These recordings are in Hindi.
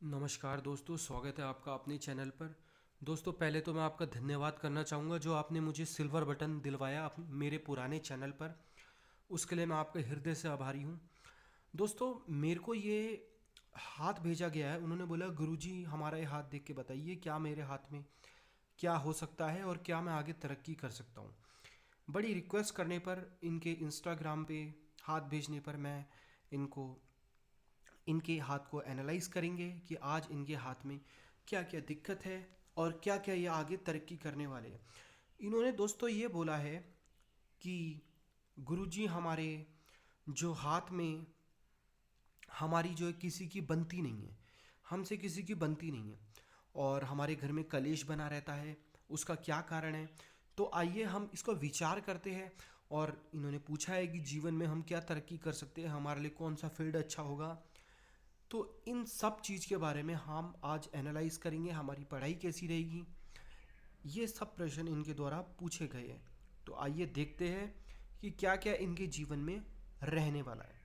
नमस्कार दोस्तों, स्वागत है आपका अपने चैनल पर। दोस्तों, पहले तो मैं आपका धन्यवाद करना चाहूँगा जो आपने मुझे सिल्वर बटन दिलवाया मेरे पुराने चैनल पर। उसके लिए मैं आपका हृदय से आभारी हूँ। दोस्तों, मेरे को ये हाथ भेजा गया है। उन्होंने बोला, गुरुजी हमारा ये हाथ देख के बताइए क्या मेरे हाथ में क्या हो सकता है और क्या मैं आगे तरक्की कर सकता हूँ। बड़ी रिक्वेस्ट करने पर इनके इंस्टाग्राम पे हाथ भेजने पर मैं इनको इनके हाथ को एनालाइज करेंगे कि आज इनके हाथ में क्या क्या दिक्कत है और क्या क्या ये आगे तरक्की करने वाले हैं। इन्होंने दोस्तों ये बोला है कि गुरुजी हमारे जो हाथ में हमारी जो है किसी की बनती नहीं है, हमसे किसी की बनती नहीं है और हमारे घर में कलेश बना रहता है। उसका क्या कारण है? तो आइए हम इसको विचार करते हैं। और इन्होंने पूछा है कि जीवन में हम क्या तरक्की कर सकते हैं, हमारे लिए कौन सा फील्ड अच्छा होगा। तो इन सब चीज़ के बारे में हम आज एनालाइज करेंगे, हमारी पढ़ाई कैसी रहेगी। ये सब प्रश्न इनके द्वारा पूछे गए हैं। तो आइए देखते हैं कि क्या क्या इनके जीवन में रहने वाला है।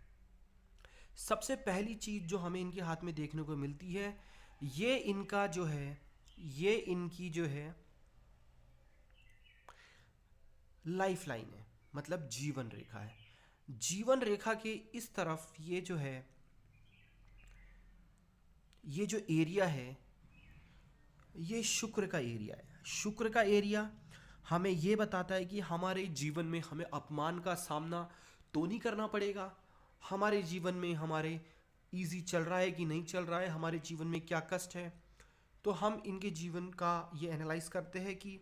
सबसे पहली चीज़ जो हमें इनके हाथ में देखने को मिलती है, ये इनका जो है, ये इनकी जो है लाइफ लाइन है, मतलब जीवन रेखा है। जीवन रेखा के इस तरफ ये जो है, ये जो एरिया है, ये शुक्र का एरिया है। शुक्र का एरिया हमें ये बताता है कि हमारे जीवन में हमें अपमान का सामना तो नहीं करना पड़ेगा। हमारे जीवन में हमारे इजी चल रहा है कि नहीं चल रहा है, हमारे जीवन में क्या कष्ट है। तो हम इनके जीवन का ये एनालाइज करते हैं कि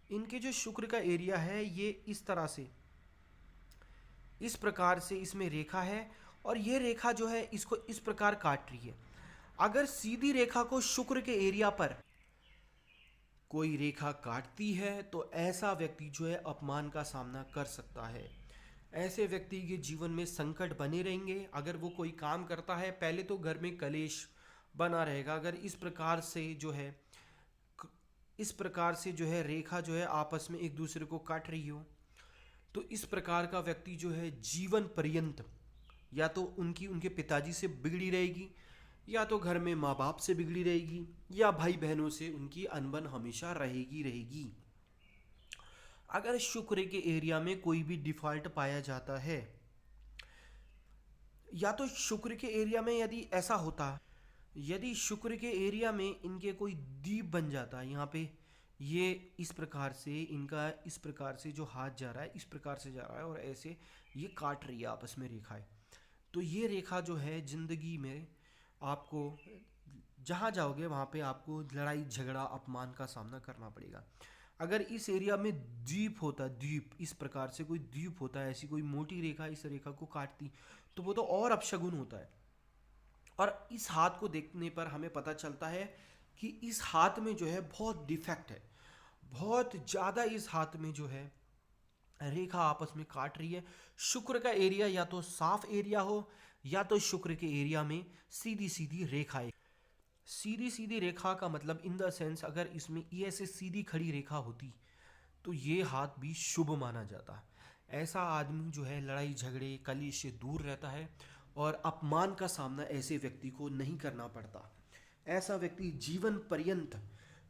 इनके जो शुक्र का एरिया है ये इस तरह से, इस प्रकार से इसमें रेखा है और ये रेखा जो है इसको इस प्रकार काट रही है। अगर सीधी रेखा को शुक्र के एरिया पर कोई रेखा काटती है तो ऐसा व्यक्ति जो है अपमान का सामना कर सकता है। ऐसे व्यक्ति के जीवन में संकट बने रहेंगे। अगर वो कोई काम करता है, पहले तो घर में कलेश बना रहेगा। अगर इस प्रकार से जो है, इस प्रकार से जो है रेखा जो है आपस में एक दूसरे को काट रही हो, तो इस प्रकार का व्यक्ति जो है जीवन पर्यंत या तो उनके पिताजी से बिगड़ी रहेगी, या तो घर में माँ बाप से बिगड़ी रहेगी, या भाई बहनों से उनकी अनबन हमेशा रहेगी रहेगी। अगर शुक्र के एरिया में कोई भी डिफॉल्ट पाया जाता है, या तो शुक्र के एरिया में यदि ऐसा होता, यदि शुक्र के एरिया में इनके कोई द्वीप बन जाता है, यहाँ पे ये इस प्रकार से, इनका इस प्रकार से जो हाथ जा रहा है इस प्रकार से जा रहा है और ऐसे ये काट रही है आपस में रेखाएं। तो ये रेखा जो है जिंदगी में आपको जहाँ जाओगे वहाँ पे आपको लड़ाई झगड़ा अपमान का सामना करना पड़ेगा। अगर इस एरिया में द्वीप होता, द्वीप इस प्रकार से कोई द्वीप होता है, ऐसी कोई मोटी रेखा इस रेखा को काटती, तो वो तो और अपशगुन होता है। और इस हाथ को देखने पर हमें पता चलता है कि इस हाथ में जो है बहुत डिफेक्ट है, बहुत ज़्यादा इस हाथ में जो है रेखा आपस में काट रही है। शुक्र का एरिया या तो साफ एरिया हो, या तो शुक्र के एरिया में सीधी सीधी रेखाएं। सीधी सीधी रेखा का मतलब इन द सेंस, अगर इसमें ये ऐसे सीधी खड़ी रेखा होती तो ये हाथ भी शुभ माना जाता। ऐसा आदमी जो है लड़ाई झगड़े कलेश से दूर रहता है और अपमान का सामना ऐसे व्यक्ति को नहीं करना पड़ता। ऐसा व्यक्ति जीवन पर्यंत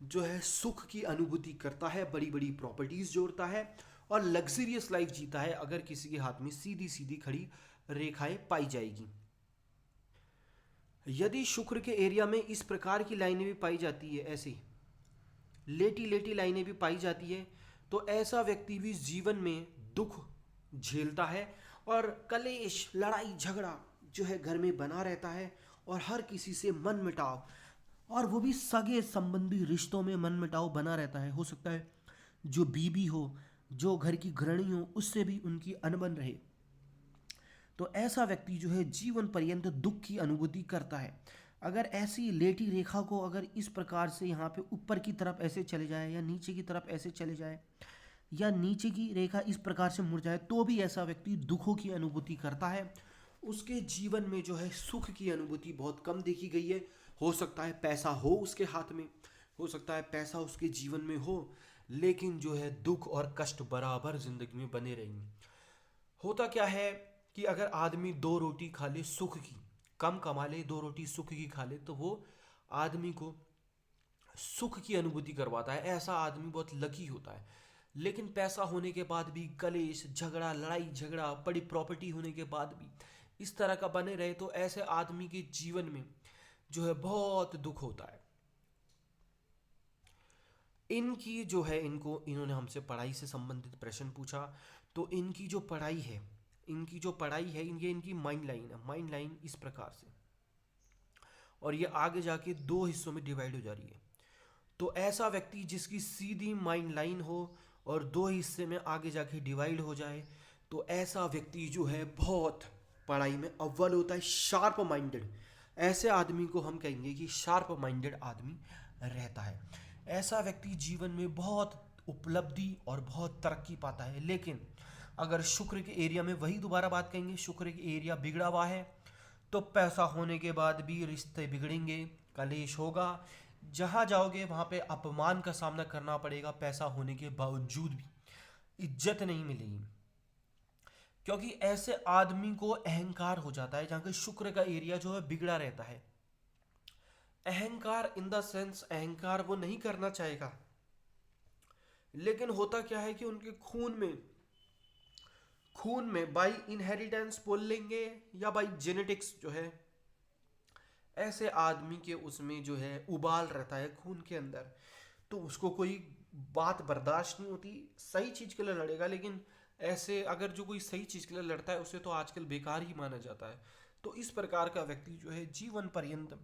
जो है सुख की अनुभूति करता है, बड़ी बड़ी प्रॉपर्टीज जोड़ता है और लग्जरियस लाइफ जीता है अगर किसी के हाथ में सीधी सीधी खड़ी रेखाएं पाई जाएगी। यदि शुक्र के एरिया में इस प्रकार की लाइनें भी पाई जाती है, ऐसी लेटी लेटी लाइनें भी पाई जाती है, तो ऐसा व्यक्ति भी जीवन में दुख झेलता है और कलेश लड़ाई झगड़ा जो है घर में बना रहता है और हर किसी से मनमुटाव, और वो भी सगे संबंधी रिश्तों में मनमुटाव बना रहता है। हो सकता है जो बीबी हो, जो घर की गृहिणी हो, उससे भी उनकी अनबन रहे। तो ऐसा व्यक्ति जो है जीवन पर्यंत दुख की अनुभूति करता है। अगर ऐसी लेटी रेखा को अगर इस प्रकार से यहाँ पे ऊपर की तरफ ऐसे चले जाए या नीचे की तरफ ऐसे चले जाए, या नीचे की रेखा इस प्रकार से मुड़ जाए, तो भी ऐसा व्यक्ति दुखों की अनुभूति करता है। उसके जीवन में जो है सुख की अनुभूति बहुत कम देखी गई है। हो सकता है पैसा हो उसके हाथ में, हो सकता है पैसा उसके जीवन में हो, लेकिन जो है दुख और कष्ट बराबर जिंदगी में बने रहेंगे। होता क्या है कि अगर आदमी दो रोटी खा ले सुख की, कम कमा ले, दो रोटी सुख की खा ले, तो वो आदमी को सुख की अनुभूति करवाता है, ऐसा आदमी बहुत लकी होता है। लेकिन पैसा होने के बाद भी कलेश झगड़ा, लड़ाई झगड़ा, बड़ी प्रॉपर्टी होने के बाद भी इस तरह का बने रहे, तो ऐसे आदमी के जीवन में जो है बहुत दुख होता है। इनकी जो है, इन्होंने हमसे पढ़ाई से संबंधित प्रश्न पूछा। तो इनकी जो पढ़ाई है, ये इनकी माइंड लाइन है। माइंड लाइन इस प्रकार से, और ये आगे जाके दो हिस्सों में डिवाइड हो जा रही है। तो ऐसा व्यक्ति जिसकी सीधी माइंड लाइन हो और दो हिस्से में आगे जाके डिवाइड हो जाए, तो ऐसा व्यक्ति जो है बहुत पढ़ाई में अव्वल होता है, शार्प माइंडेड। ऐसे आदमी को हम कहेंगे कि शार्प माइंडेड आदमी रहता है। ऐसा व्यक्ति जीवन में बहुत उपलब्धि और बहुत तरक्की पाता है। लेकिन अगर शुक्र के एरिया में, वही दोबारा बात कहेंगे, शुक्र के एरिया बिगड़ा हुआ है, तो पैसा होने के बाद भी रिश्ते बिगड़ेंगे, कलेश होगा, जहाँ जाओगे वहाँ पे अपमान का सामना करना पड़ेगा, पैसा होने के बावजूद भी इज्जत नहीं मिलेगी। क्योंकि ऐसे आदमी को अहंकार हो जाता है, जहाँ के शुक्र का एरिया जो है बिगड़ा रहता है। अहंकार इन द सेंस, अहंकार वो नहीं करना चाहेगा, लेकिन होता क्या है कि उनके खून में बाई इनहेरिटेंस बोल लेंगे या बाई जेनेटिक्स जो है, ऐसे आदमी के उसमें जो है उबाल रहता है खून के अंदर। तो उसको कोई बात बर्दाश्त नहीं होती, सही चीज़ के लिए लड़ेगा, लेकिन ऐसे अगर जो कोई सही चीज़ के लिए लड़ता है उसे तो आजकल बेकार ही माना जाता है। तो इस प्रकार का व्यक्ति जो है जीवन पर्यंत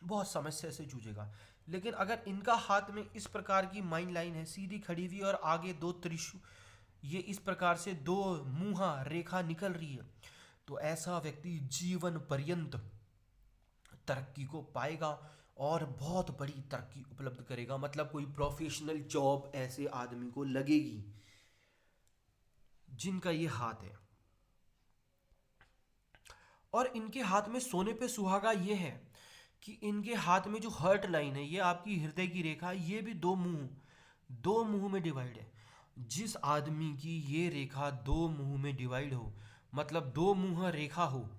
बहुत समस्या से जूझेगा। लेकिन अगर इनका हाथ में इस प्रकार की माइंड लाइन है, सीधी खड़ी हुई और आगे दो त्रिशूल, ये इस प्रकार से दो मुहा रेखा निकल रही है, तो ऐसा व्यक्ति जीवन पर्यंत तरक्की को पाएगा और बहुत बड़ी तरक्की उपलब्ध करेगा। मतलब कोई प्रोफेशनल जॉब ऐसे आदमी को लगेगी जिनका ये हाथ है। और इनके हाथ में सोने पे सुहागा ये है कि इनके हाथ में जो हर्ट लाइन है, ये आपकी हृदय की रेखा, ये भी दो मुंह में डिवाइड है। जिस आदमी की ये रेखा दो मुंह में डिवाइड हो, मतलब दो मुंह रेखा हो,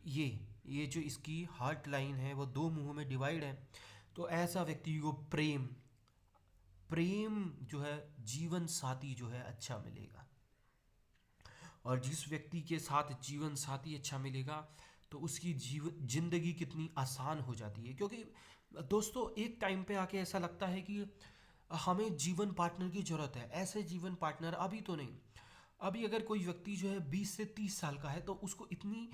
ये जो इसकी हार्ट लाइन है वो दो मुंह में डिवाइड है, तो ऐसा व्यक्ति को प्रेम जो है, जीवन साथी जो है अच्छा मिलेगा। और जिस व्यक्ति के साथ जीवन साथी अच्छा मिलेगा, तो उसकी जिंदगी कितनी आसान हो जाती है। क्योंकि दोस्तों एक टाइम पे आके ऐसा लगता है कि हमें जीवन पार्टनर की ज़रूरत है। ऐसे जीवन पार्टनर अभी तो नहीं, अभी अगर कोई व्यक्ति जो है 20 से 30 साल का है, तो उसको इतनी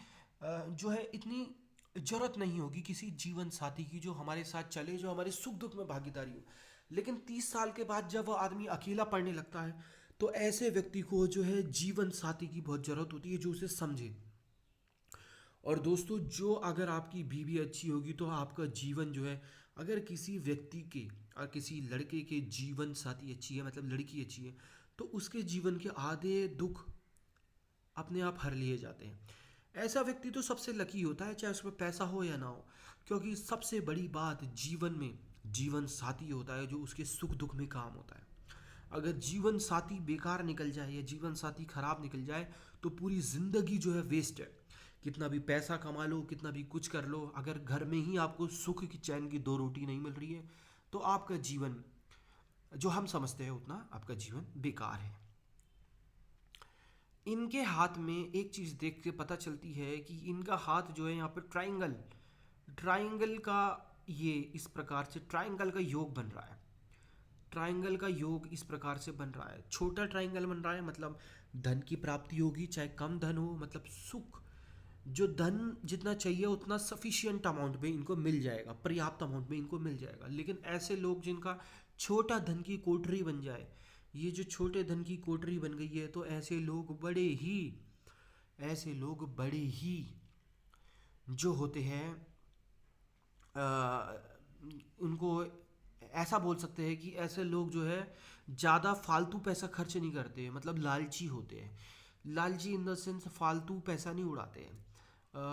ज़रूरत नहीं होगी किसी जीवन साथी की जो हमारे साथ चले, जो हमारे सुख दुख में भागीदारी हो। लेकिन 30 साल के बाद जब वो आदमी अकेला पड़ने लगता है, तो ऐसे व्यक्ति को जो है जीवन साथी की बहुत ज़रूरत होती है, जो उसे समझे। और दोस्तों, जो अगर आपकी बीवी अच्छी होगी तो आपका जीवन जो है, अगर किसी व्यक्ति के और किसी लड़के के जीवन साथी अच्छी है, मतलब लड़की अच्छी है, तो उसके जीवन के आधे दुख अपने आप हर लिए जाते हैं। ऐसा व्यक्ति तो सबसे लकी होता है, चाहे उसमें पैसा हो या ना हो। क्योंकि सबसे बड़ी बात जीवन में जीवन साथी होता है, जो उसके सुख दुख में काम होता है। अगर जीवन साथी बेकार निकल जाए या जीवन साथी खराब निकल जाए, तो पूरी ज़िंदगी जो है वेस्ट है। कितना भी पैसा कमा लो, कितना भी कुछ कर लो, अगर घर में ही आपको सुख की चैन की दो रोटी नहीं मिल रही है, तो आपका जीवन जो हम समझते हैं उतना आपका जीवन बेकार है। इनके हाथ में एक चीज़ देख के पता चलती है कि इनका हाथ जो है यहाँ पर ट्राइंगल का, ये इस प्रकार से ट्राइंगल का योग बन रहा है। ट्राइंगल का योग इस प्रकार से बन रहा है, छोटा ट्राइंगल बन रहा है, मतलब धन की प्राप्ति होगी, चाहे कम धन हो, मतलब सुख, जो धन जितना चाहिए उतना सफिशियंट अमाउंट में इनको मिल जाएगा, पर्याप्त अमाउंट में इनको मिल जाएगा। लेकिन ऐसे लोग जिनका छोटा धन की कोठरी बन जाए, ये जो छोटे धन की कोठरी बन गई है, तो ऐसे लोग बड़े ही जो होते हैं, उनको ऐसा बोल सकते हैं कि ऐसे लोग जो है ज़्यादा फालतू पैसा खर्च नहीं करते, मतलब लालची होते हैं। लालची इन द सेंस फालतू पैसा नहीं उड़ाते हैं।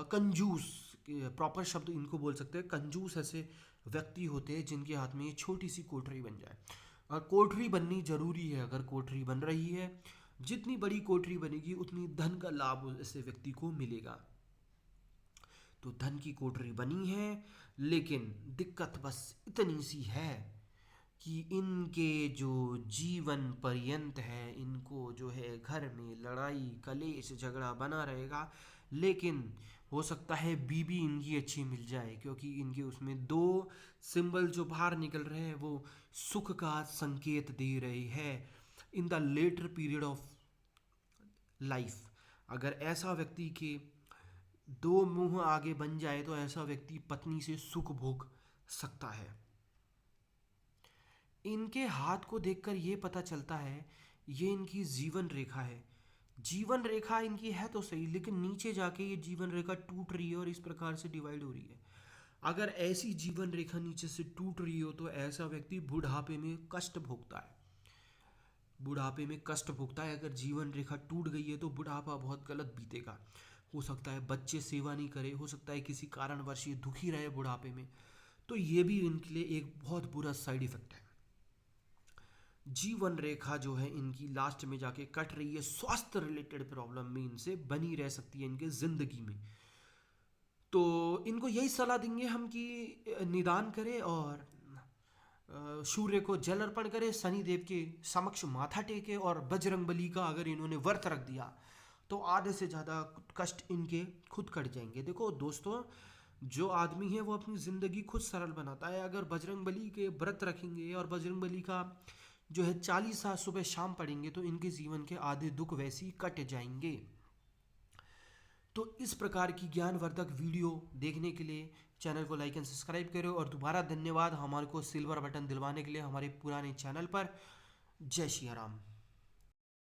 कंजूस, प्रॉपर शब्द इनको बोल सकते हैं, कंजूस ऐसे व्यक्ति होते हैं जिनके हाथ में ये छोटी सी कोठरी बन जाए। और कोठरी बननी जरूरी है, अगर कोठरी बन रही है, जितनी बड़ी कोठरी बनेगी उतनी धन का लाभ ऐसे व्यक्ति को मिलेगा। तो धन की कोठरी बनी है, लेकिन दिक्कत बस इतनी सी है कि इनके जो जीवन पर्यंत है, इनको जो है घर में लड़ाई कलेश झगड़ा बना रहेगा। लेकिन हो सकता है बीबी इनकी अच्छी मिल जाए, क्योंकि इनके उसमें दो सिंबल जो बाहर निकल रहे हैं वो सुख का संकेत दे रहे हैं in the letter period of life. अगर ऐसा व्यक्ति के दो मुंह आगे बन जाए तो ऐसा व्यक्ति पत्नी से सुख भोग सकता है। इनके हाथ को देखकर ये पता चलता है ये इनकी जीवन रेखा है। जीवन रेखा इनकी है तो सही, लेकिन नीचे जाके ये जीवन रेखा टूट रही है और इस प्रकार से डिवाइड हो रही है। अगर ऐसी जीवन रेखा नीचे से टूट रही हो तो ऐसा व्यक्ति बुढ़ापे में कष्ट भोगता है। बुढ़ापे में कष्ट भोगता है। अगर जीवन रेखा टूट गई है तो बुढ़ापा बहुत गलत बीतेगा। हो सकता है बच्चे सेवा नहीं करे, हो सकता है किसी कारणवश ये दुखी रहे बुढ़ापे में। तो ये भी इनके लिए एक बहुत बुरा साइड इफेक्ट है। जीवन रेखा जो है इनकी लास्ट में जाके कट रही है, स्वास्थ्य रिलेटेड प्रॉब्लम भी इनसे बनी रह सकती है इनके जिंदगी में। तो इनको यही सलाह देंगे हम कि निदान करें और सूर्य को जल अर्पण करे, शनि देव के समक्ष माथा टेके, और बजरंग बली का अगर इन्होंने व्रत रख दिया तो आधे से ज़्यादा कष्ट इनके खुद कट जाएंगे। देखो दोस्तों, जो आदमी है वो अपनी ज़िंदगी खुद सरल बनाता है। अगर बजरंग बली के व्रत रखेंगे और बजरंग बली का जो है 40 सुबह शाम पढ़ेंगे तो इनके जीवन के आधे दुख वैसे ही कट जाएंगे। तो इस प्रकार की ज्ञानवर्धक वीडियो देखने के लिए चैनल को लाइक एंड सब्सक्राइब करो। और दोबारा धन्यवाद हमारे को सिल्वर बटन दिलवाने के लिए हमारे पुराने चैनल पर। जय श्री राम।